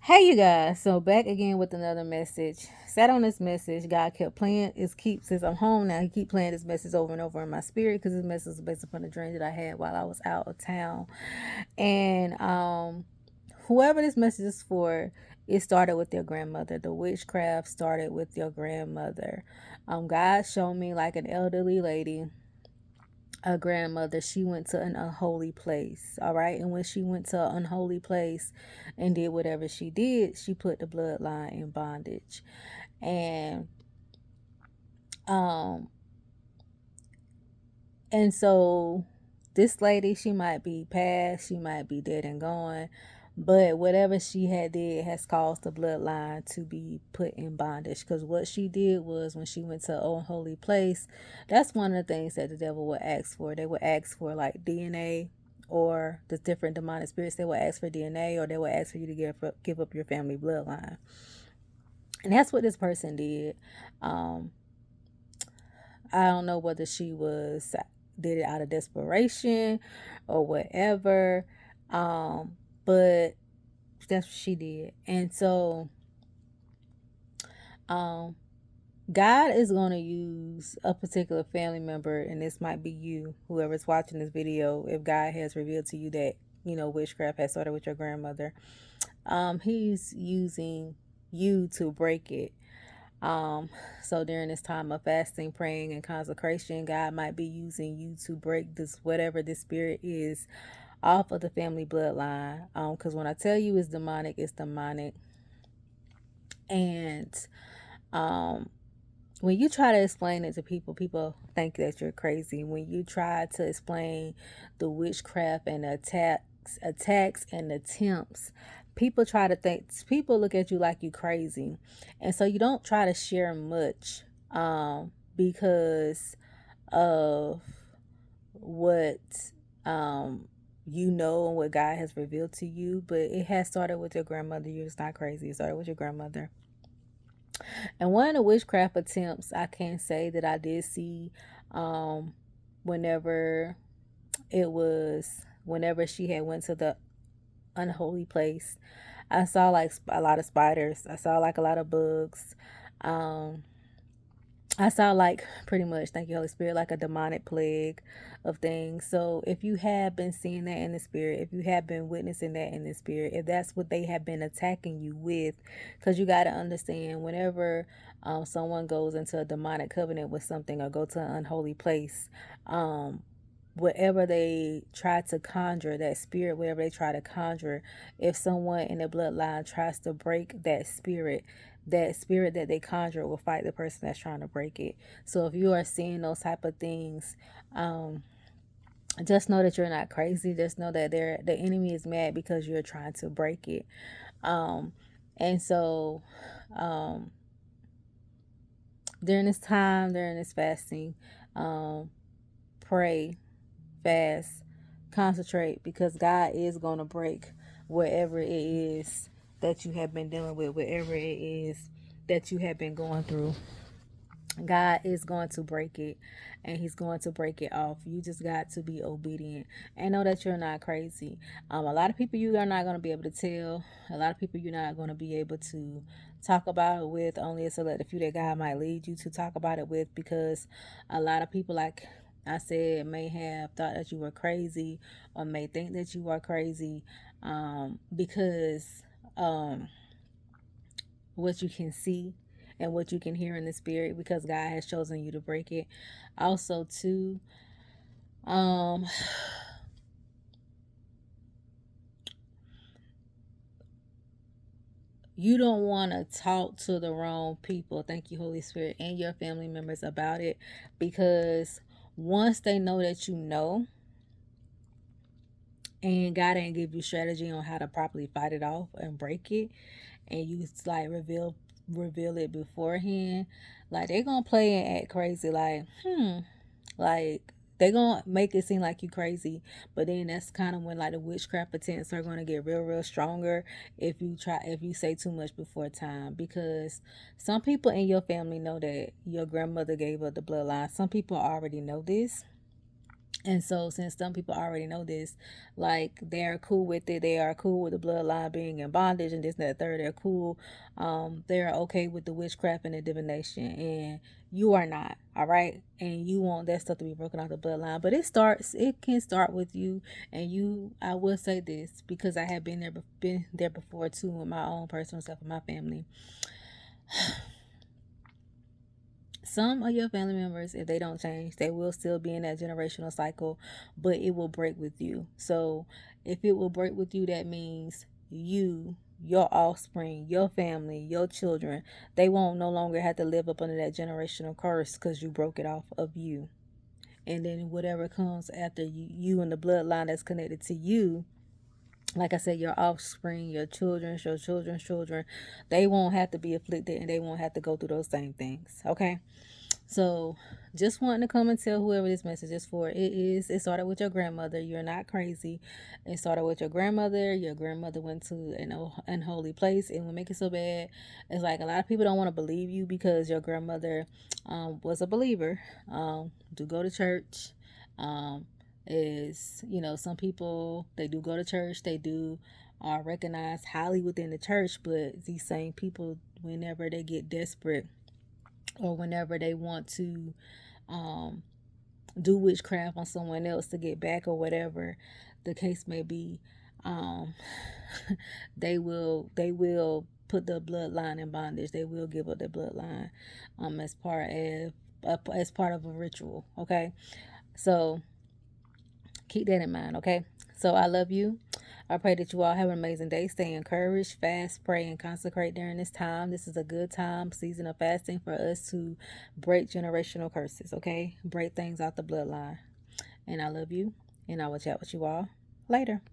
Hey you guys, so back again with another message. Sat on this message, God kept playing. Since I'm home now, He keep playing this message over and over in my spirit because this message is based upon a dream that I had while I was out of town. And whoever this message is for, it started with your grandmother. The witchcraft started with your grandmother. God showed me like an elderly lady, a grandmother. She went to an unholy place, all right? And when she went to an unholy place and did whatever she did, she put the bloodline in bondage. And um and so this lady, she might be past, she might be dead and gone, but whatever she had did has caused the bloodline to be put in bondage. Because what she did was, when she went to an unholy place, that's one of the things that the devil would ask for. They would ask for like DNA, or the different demonic spirits. They would ask for DNA, or they would ask for you to give up your family bloodline. And that's what this person did. um I don't know whether she was did it out of desperation or whatever. But that's what she did. And so um God is going to use a particular family member, and this might be you, whoever's watching this video. If God has revealed to you that, witchcraft has started with your grandmother, He's using you to break it. So during this time of fasting, praying, and consecration, God might be using you to break this, whatever this spirit is, off of the family bloodline. Because when I tell you it's demonic, it's demonic. And um, when you try to explain it to people, people think that you're crazy. When you try to explain the witchcraft and the attacks and attempts, people look at you like you crazy. And so you don't try to share much, because of what you know and what God has revealed to you. But it has started with your grandmother. You're just not crazy. It started with your grandmother. And one of the witchcraft attempts, I can say that I did see, um, whenever whenever she had went to the unholy place. I saw like a lot of spiders. I saw like a lot of bugs. Um, I saw like, pretty much, thank you, Holy Spirit, like a demonic plague of things. So if you have been seeing that in the spirit, if you have been witnessing that in the spirit, if that's what they have been attacking you with, because you got to understand, whenever someone goes into a demonic covenant with something, or go to an unholy place, whatever they try to conjure, that spirit, whatever they try to conjure, if someone in the bloodline tries to break that spirit that they conjure will fight the person that's trying to break it. So if you are seeing those type of things, just know that you're not crazy. Just know that the enemy is mad because you're trying to break it. And so um, during this fasting, pray, fast, concentrate, because God is going to break whatever it is that you have been dealing with, whatever it is that you have been going through. God is going to break it, and He's going to break it off. You just got to be obedient and know that you're not crazy. A lot of people you are not going to be able to tell. A lot of people you're not going to be able to talk about it with. Only a select few that God might lead you to talk about it with, because a lot of people, like I said, may have thought that you were crazy, or may think that you are crazy, because what you can see and what you can hear in the spirit, because God has chosen you to break it. Also, too, um, you don't want to talk to the wrong people. Thank you, Holy Spirit, and your family members about it, because once they know that you know, and God ain't give you strategy on how to properly fight it off and break it, and you like reveal it beforehand, like they gonna play and act crazy, like like they gonna make it seem like you crazy. But then that's kind of when like the witchcraft attempts are gonna get real stronger, if you say too much before time, because some people in your family know that your grandmother gave up the bloodline. Some people already know this, And so, since some people already know this, like they're cool with it, they are cool with the bloodline being in bondage and this and that third. They're cool. They're okay with the witchcraft and the divination, and you are not. All right, and you want that stuff to be broken out the bloodline, but it can start with you. And you, I will say this because I have been there before too, with my own personal stuff and my family. Some of your family members, if they don't change, they will still be in that generational cycle, but it will break with you. So if it will break with you, that means you, your offspring, your family, your children, they won't no longer have to live up under that generational curse because you broke it off of you. And then whatever comes after you and the bloodline that's connected to you, like I said, your offspring, your children's children, they won't have to be afflicted and they won't have to go through those same things. Okay. So, just wanting to come and tell whoever this message is for. It started with your grandmother. You're not crazy. It started with your grandmother. Your grandmother went to an unholy place. And what makes it so bad is like a lot of people don't want to believe you because your grandmother was a believer. Do go to church. Um, some people, they do go to church. They do are recognized highly within the church. But these same people, whenever they get desperate or whenever they want to um, do witchcraft on someone else to get back or whatever the case may be, um, they will put the bloodline in bondage. They will give up their bloodline as part of a ritual. Okay, so keep that in mind. Okay, so I love you. I pray that you all have an amazing day. Stay encouraged, fast, pray, and consecrate during this time. This is a good time, season of fasting for us to break generational curses, okay? Break things out the bloodline. And I love you, and I will chat with you all later.